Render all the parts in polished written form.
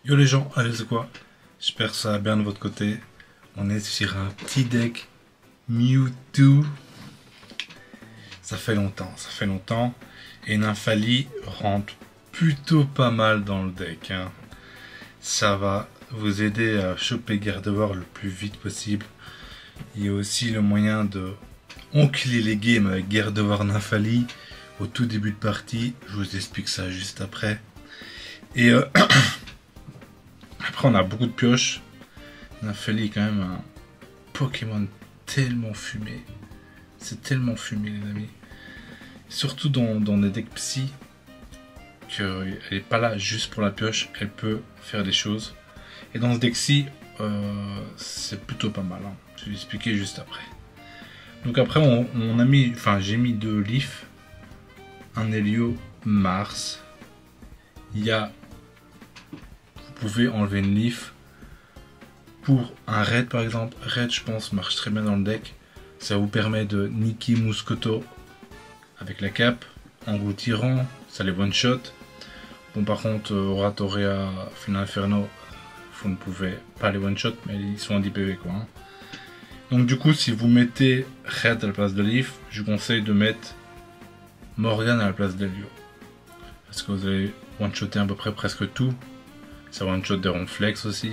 Yo les gens, allez c'est quoi? J'espère que ça va bien de votre côté. On est sur un petit deck Mewtwo. Ça fait longtemps. Et Nymphali rentre plutôt pas mal dans le deck. Hein. Ça va vous aider à choper Gardevoir le plus vite possible. Il y a aussi le moyen de enculer les games avec Gardevoir Nymphali au tout début de partie. Je vous explique ça juste après. Et après on a beaucoup de pioches. Nymphali est quand même un Pokémon tellement fumé. C'est tellement fumé les amis. Surtout dans des decks psy. Qu'elle n'est pas là juste pour la pioche. Elle peut faire des choses. Et dans ce deck-ci, c'est plutôt pas mal. Hein. Je vais l'expliquer juste après. Donc après on a mis, enfin j'ai mis 2 Leaf. Un Helio Mars. Il y a, vous pouvez enlever une Leaf. Pour un Red par exemple, Red je pense marche très bien dans le deck. Ça vous permet de niquer Mouscoto avec la cape, engloutirant, ça les one shot. Bon par contre Oratoria, Final Inferno, vous ne pouvez pas les one shot mais ils sont en 10 PV quoi. Hein. Donc du coup si vous mettez Red à la place de Leaf, je vous conseille de mettre Morgane à la place d'Helio. Parce que vous allez one shotter à peu près presque tout. Ça one shot des Ronflex aussi.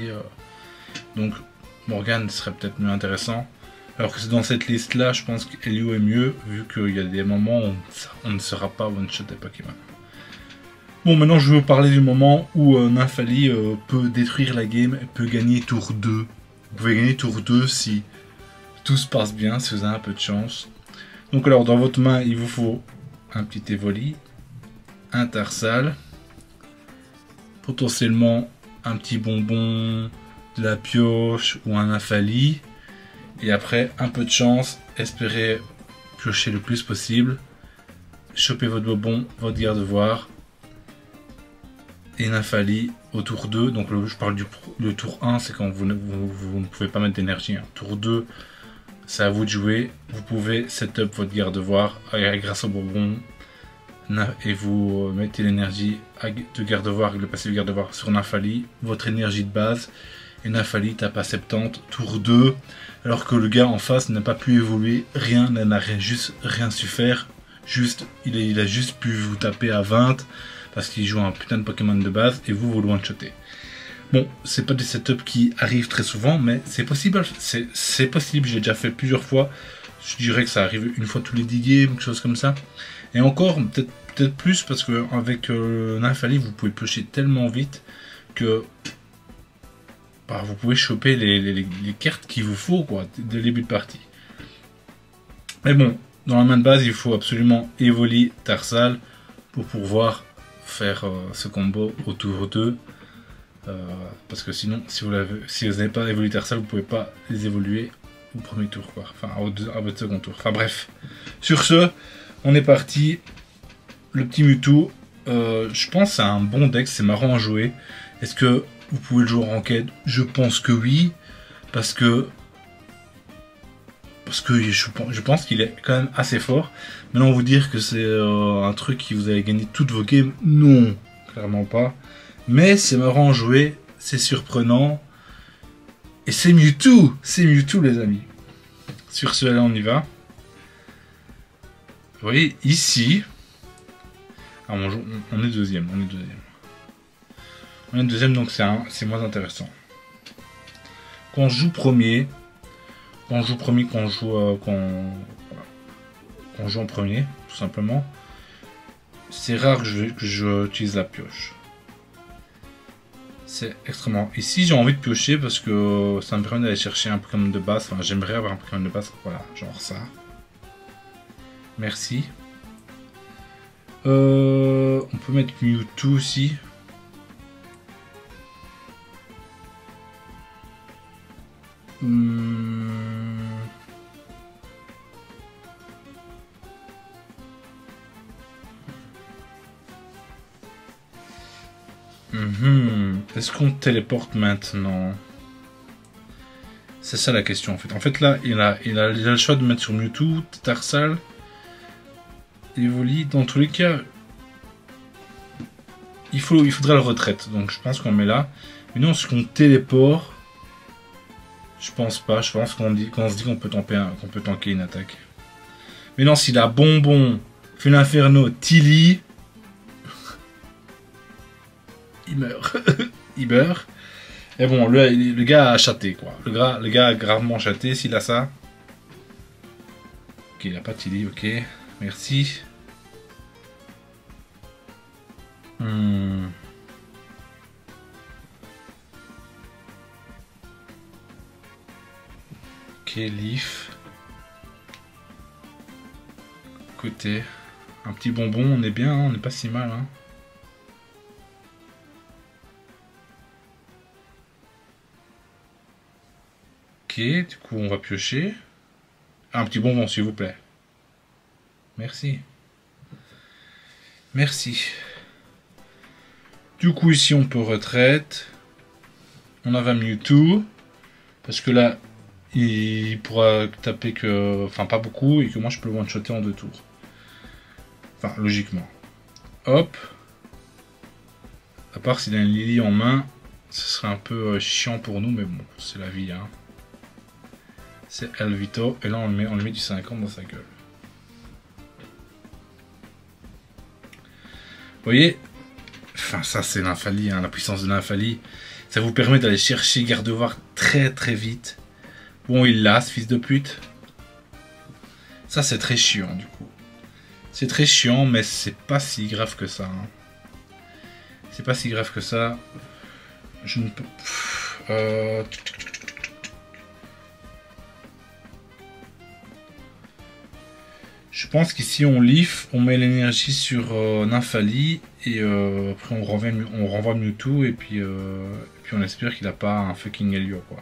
Donc Morgane serait peut-être mieux intéressant. Alors que c'est dans cette liste là, je pense qu'Helio est mieux, vu qu'il y a des moments où on ne sera pas one shot des Pokémon. Bon, maintenant je vais vous parler du moment où Nymphali peut détruire la game et peut gagner tour 2. Vous pouvez gagner tour 2 si tout se passe bien, si vous avez un peu de chance. Donc alors dans votre main il vous faut un petit Evoli, un Tarsal, potentiellement un petit bonbon, de la pioche ou un Nymphali. Et après, un peu de chance, espérez piocher le plus possible. Chopez votre bonbon, votre Gardevoir. Et Nymphali au tour 2. Donc je parle du tour 1, c'est quand vous ne pouvez pas mettre d'énergie. Hein. Tour 2, c'est à vous de jouer. Vous pouvez setup votre Gardevoir grâce au bonbon. Et vous mettez l'énergie de Gardevoir avec le passif Gardevoir sur Nymphali. Votre énergie de base. Et Nymphali tape à 70, tour 2, alors que le gars en face n'a pas pu évoluer, rien, n'a juste rien su faire, juste, il a juste pu vous taper à 20, parce qu'il joue un putain de Pokémon de base, et vous le one-shotez. Bon, c'est pas des setups qui arrivent très souvent, mais c'est possible, c'est possible, j'ai déjà fait plusieurs fois, je dirais que ça arrive une fois tous les 10 games, quelque chose comme ça, et encore, peut-être plus, parce qu'avec Nymphali, vous pouvez piocher tellement vite, que bah, vous pouvez choper les cartes qu'il vous faut quoi, dès le début de partie. Mais bon, dans la main de base, il faut absolument Evoli Tarsal pour pouvoir faire ce combo au tour 2. Parce que sinon, si vous n'avez pas Evoli Tarsal, vous ne pouvez pas les évoluer au premier tour, quoi. Enfin à votre second tour. Enfin bref. Sur ce, on est parti. Le petit Mewtwo, je pense que c'est un bon deck, c'est marrant à jouer. Est-ce que vous pouvez le jouer en ranked? Je pense que oui, parce que je pense qu'il est quand même assez fort. Maintenant vous dire que c'est un truc qui vous allez gagner toutes vos games, non, clairement pas. Mais c'est marrant à jouer, c'est surprenant. Et c'est Mewtwo les amis. Sur ce, là on y va. Vous voyez ici, ah, on est deuxième, On est deuxième, donc c'est moins intéressant. Quand on joue premier, quand on joue en premier, tout simplement, c'est rare que j'utilise la pioche. C'est extrêmement. Ici, j'ai envie de piocher parce que ça me permet d'aller chercher un Pokémon de base. Enfin, j'aimerais avoir un Pokémon de base. Voilà, genre ça. Merci. On peut mettre Mewtwo aussi. Est-ce qu'on téléporte maintenant? C'est ça la question en fait. En fait là, il a le choix de mettre sur Mewtwo, Tarsal, Evoli. Dans tous les cas, il faudrait le retraite. Donc je pense qu'on met là. Mais non, ce qu'on téléport, je pense pas. Je pense qu'on se dit qu'on peut tanker une attaque. Mais non, s'il a bonbon, fait l'inferno, Tilly, il meurt. Il meurt. Et bon, le gars a chaté, quoi. Le gars a gravement chaté s'il a ça. Ok, il a pas Tilly, ok. Merci. Ok, Leaf. Côté. Un petit bonbon, on est bien, hein, on n'est pas si mal. Hein. Ok, du coup on va piocher. Un petit bonbon s'il vous plaît. Merci. Merci. Du coup ici on peut retraite. On a Mewtwo. Parce que là, il pourra taper que... Enfin pas beaucoup et que moi je peux le one-shotter en 2 tours. Enfin logiquement. Hop. À part s'il a une Lily en main, ce serait un peu chiant pour nous, mais bon, c'est la vie. Hein. C'est Elvito, et là on lui met du 50 dans sa gueule. Vous voyez, enfin ça c'est l'infalie, hein, la puissance de l'infalie. Ça vous permet d'aller chercher Gardevoir très très vite. Bon, il l'a, ce fils de pute. Ça c'est très chiant du coup. C'est très chiant, mais c'est pas si grave que ça. Hein. C'est pas si grave que ça. Je ne peux... Je pense qu'ici on leaf, on met l'énergie sur Nymphalie et après on renvoie Mewtwo et puis on espère qu'il a pas un fucking Helio quoi.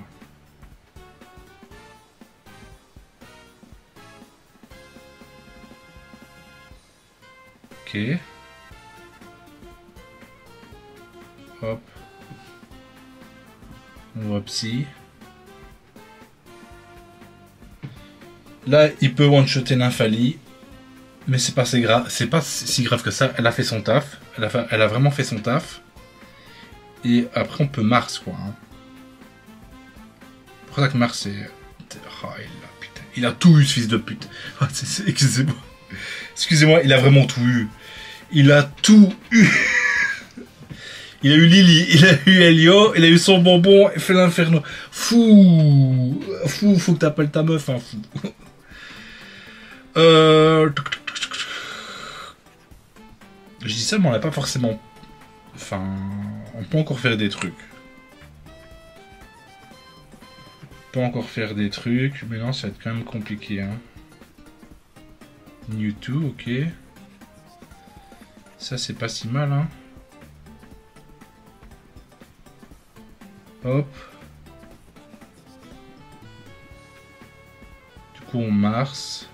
Ok. Hop. On voit Psy. Là, il peut one-shotter Nymphalie. Mais c'est pas si grave que ça. Elle a fait son taf. Elle a vraiment fait son taf. Et après, on peut Mars, quoi. Hein. C'est pour ça que Mars, c'est... Oh, il a tout eu, ce fils de pute. Excusez-moi. Excusez-moi, il a vraiment tout eu. Il a tout eu. Il a eu Lily, il a eu Helio, il a eu son bonbon, il fait l'inferno. Fou, faut que t'appelles ta meuf, hein, fou. Je dis ça, mais on n'a pas forcément... Enfin, on peut encore faire des trucs. On peut encore faire des trucs, mais non, ça va être quand même compliqué. Hein. Mewtwo, ok. Ça, c'est pas si mal, hein. Hop. Du coup, on Mars.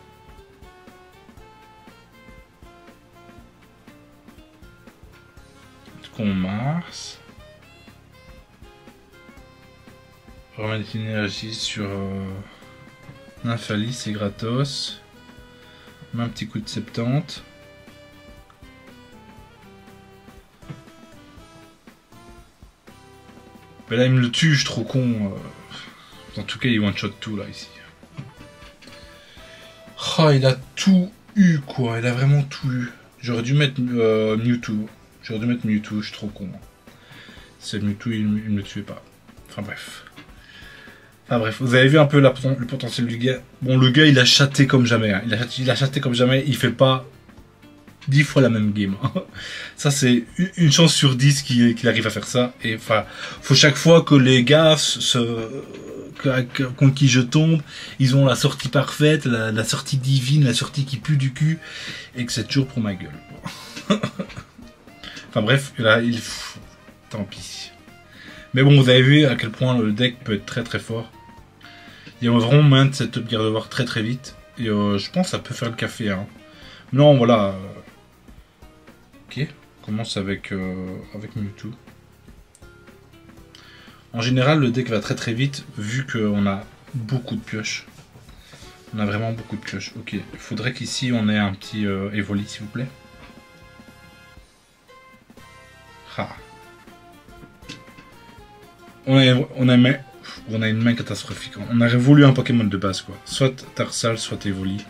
Du coup, on Mars. Remettre l'énergie sur Nymphalie, c'est gratos. On met un petit coup de 70. Mais là il me le tue, je suis trop con. En tout cas il one-shot tout là ici. Oh, il a tout eu quoi, il a vraiment tout eu. J'aurais dû mettre Mewtwo. J'aurais dû mettre Mewtwo, je suis trop con. C'est Mewtwo, il ne me tuait pas. Enfin bref. Enfin bref, vous avez vu un peu le potentiel du gars. Bon, le gars il a chaté comme jamais. Hein. Il a chaté comme jamais, il fait pas 10 fois la même game. Ça c'est une chance sur 10 qu'il arrive à faire ça. Et enfin, faut chaque fois que les gars contre qui je tombe, ils ont la sortie parfaite, la sortie divine, la sortie qui pue du cul, et que c'est toujours pour ma gueule. Enfin bref, là tant pis. Mais bon, vous avez vu à quel point le deck peut être très très fort. Il y a vraiment moyen de setup Gardevoir très très vite. Et je pense que ça peut faire le café. Hein. Non, voilà. Ok, on commence avec Mewtwo. En général, le deck va très très vite, vu qu'on a beaucoup de pioches. On a vraiment beaucoup de pioches. Ok, il faudrait qu'ici on ait un petit Evoli, s'il vous plaît. Ah. On a une main catastrophique. On aurait voulu un Pokémon de base, quoi. Soit Tarsal, soit Evoli.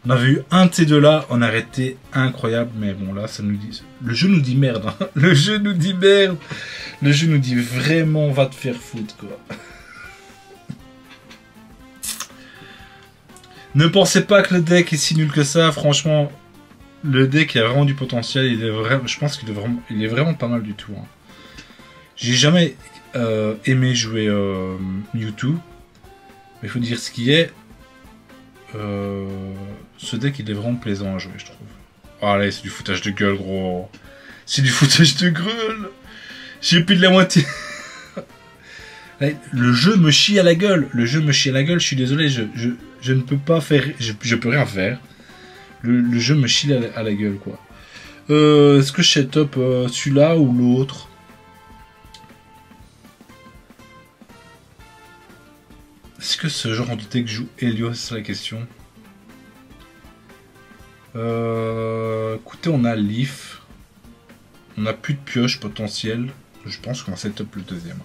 On avait eu un de ces deux-là, on aurait été incroyable, mais bon, là, ça nous dit... Le jeu nous dit merde, hein. Le jeu nous dit merde. Le jeu nous dit vraiment, va te faire foutre, quoi. Ne pensez pas que le deck est si nul que ça, franchement. Le deck a vraiment du potentiel, je pense qu'il est vraiment pas mal du tout. Hein. J'ai jamais aimé jouer Mewtwo, mais il faut dire ce qui est. Ce deck il est vraiment plaisant à jouer, je trouve. Oh, allez, c'est du foutage de gueule, gros. C'est du foutage de gueule. J'ai plus de la moitié. Le jeu me chie à la gueule. Le jeu me chie à la gueule, je suis désolé, je ne peux pas faire... Je peux rien faire. Le jeu me chie à la gueule, quoi. Est-ce que je set up celui-là ou l'autre? Est-ce que ce genre de deck joue Helios, c'est la question. Écoutez, on a Leaf. On n'a plus de pioche potentielle. Je pense qu'on va set up le deuxième.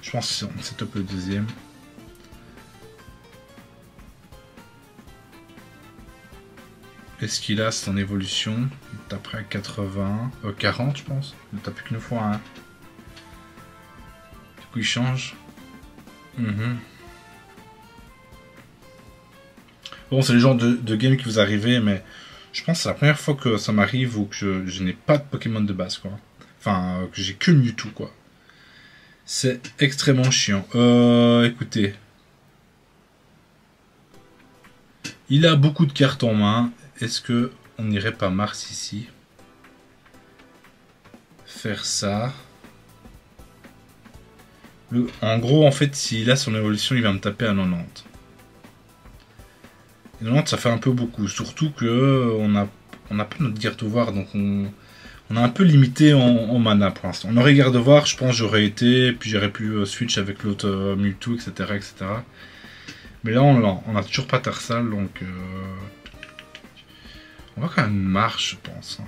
Je pense qu'on set up le deuxième. Est-ce qu'il a son évolution? Il taperait à 80, 40 je pense. Il ne tape plus qu'une fois. Hein. Du coup il change. Bon, c'est le genre de game qui vous arrivez, mais je pense que c'est la première fois que ça m'arrive ou que je n'ai pas de Pokémon de base, quoi. Enfin, que j'ai que Mewtwo, quoi. C'est extrêmement chiant. Écoutez. Il a beaucoup de cartes en main. Est-ce que on n'irait pas Mars ici? Faire ça. En gros, en fait, s'il a son évolution, il va me taper à 90. Et 90, ça fait un peu beaucoup. Surtout que on a pas notre Gardevoir, donc on a un peu limité en mana pour l'instant. On aurait Gardevoir, je pense j'aurais été, puis j'aurais pu switch avec l'autre Mewtwo, etc., etc. Mais là, on a toujours pas Tarsal, donc on va quand même Mars, je pense.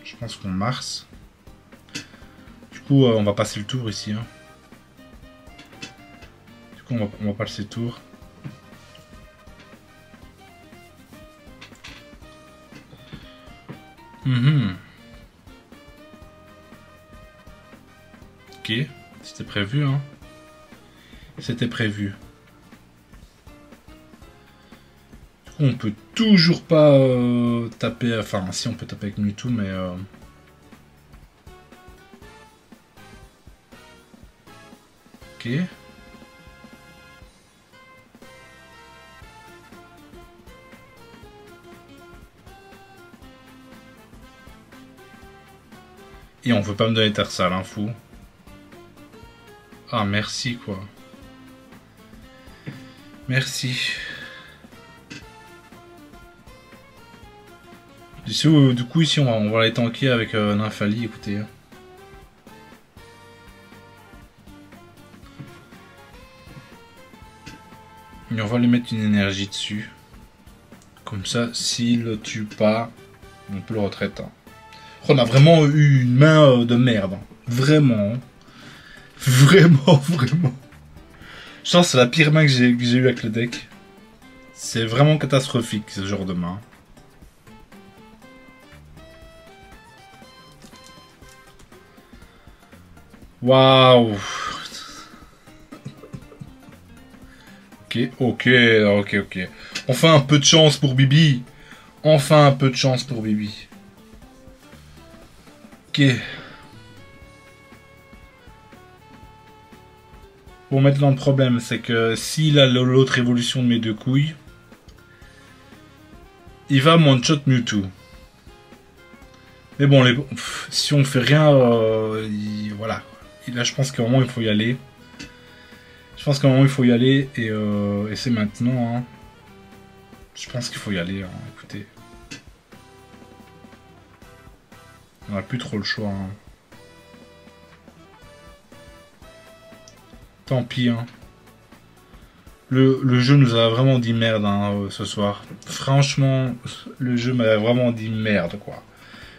Je pense qu'on Mars. Du coup, on va passer le tour ici. Hein. Du coup, on va passer le tour. Ok, c'était prévu, hein. C'était prévu. Du coup, on peut toujours pas taper. Enfin, si on peut taper avec Mewtwo, mais. Ok. Et on veut pas me donner Tarsal, hein, fou. Ah, merci, quoi. Merci. Du coup, ici, on va les tanker avec Nymphali, écoutez. Et on va lui mettre une énergie dessus. Comme ça, s'il le tue pas, on peut le retraiter. On a vraiment eu une main de merde. Vraiment. Vraiment. Je pense que c'est la pire main que j'ai eue avec le deck. C'est vraiment catastrophique, ce genre de main. Waouh. Ok. Enfin un peu de chance pour Bibi. Enfin un peu de chance pour Bibi. Ok. Bon, maintenant le problème c'est que s'il a l'autre évolution de mes deux couilles, il va one-shot Mewtwo. Mais bon, si on fait rien, voilà. Là, je pense qu'à un moment il faut y aller. Et c'est maintenant. Hein. Je pense qu'il faut y aller. Hein. Écoutez, on n'a plus trop le choix. Hein. Tant pis. Hein. Le jeu nous a vraiment dit merde hein, ce soir. Franchement, le jeu m'a vraiment dit merde quoi.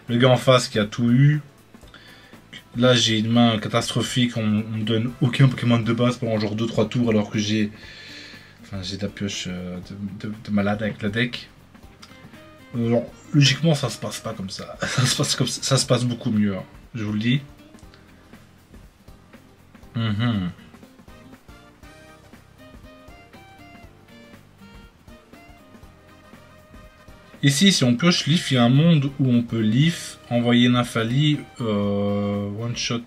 le gars en face qui a tout eu. Là, j'ai une main catastrophique, on me donne aucun Pokémon de base pendant genre 2-3 tours alors que j'ai... Enfin, j'ai de la pioche de malade avec le deck. Alors, logiquement, ça se passe pas comme ça. Ça se passe beaucoup mieux, hein, je vous le dis. Ici, si on pioche Leaf, il y a un monde où on peut Leaf, envoyer Nafali, one shot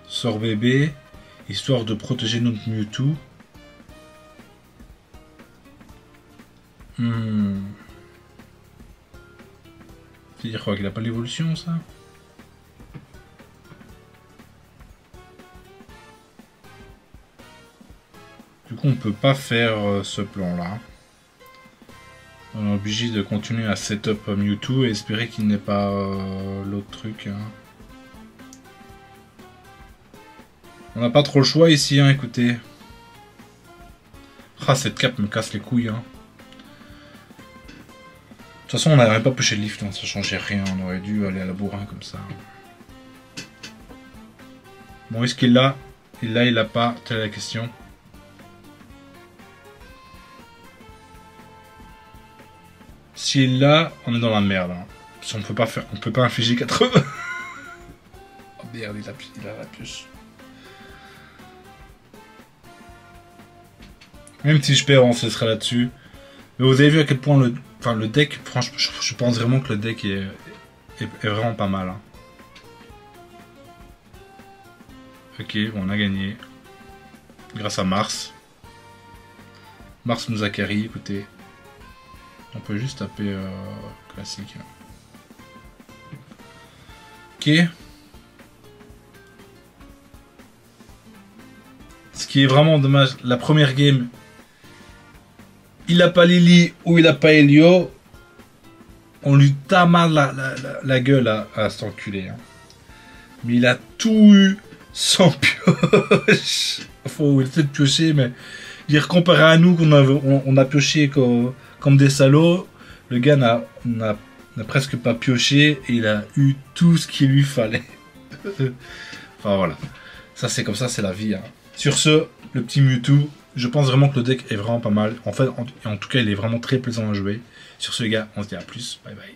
sort bébé, histoire de protéger notre Mewtwo. C'est-à-dire quoi, qu'il a pas l'évolution, ça? Du coup, on peut pas faire ce plan-là. On est obligé de continuer à setup Mewtwo et espérer qu'il n'ait pas l'autre truc. Hein. On n'a pas trop le choix ici, hein, écoutez. Ah, cette cape me casse les couilles. Hein. De toute façon, on n'aurait pas pêché le lift, hein, ça changeait rien. On aurait dû aller à la bourrin comme ça. Bon, est-ce qu'il l'a? Il l'a, il l'a pas? Telle est la question. S'il l'a, on est dans la merde. Hein. Parce qu'on peut pas faire, on peut pas infliger 80. Oh merde, il a la pioche. Même si je perds, on se laissera là-dessus. Mais vous avez vu à quel point le deck, franchement, je pense vraiment que le deck est vraiment pas mal. Hein. Ok, bon, on a gagné. Grâce à Mars. Mars nous a carry, écoutez. On peut juste taper classique. Ok. Ce qui est vraiment dommage, la première game, il a pas Lily ou il a pas Helio. On lui tamade la gueule à cet enculé. Hein. Mais il a tout eu sans pioche. Faut essayer de piocher, mais dire comparé à nous qu'on a pioché comme des salauds, le gars n'a presque pas pioché et il a eu tout ce qu'il lui fallait. Enfin voilà, ça c'est comme ça, c'est la vie. Hein. Sur ce, le petit Mewtwo, je pense vraiment que le deck est vraiment pas mal. En fait, en tout cas, il est vraiment très plaisant à jouer. Sur ce, les gars, on se dit à plus. Bye bye.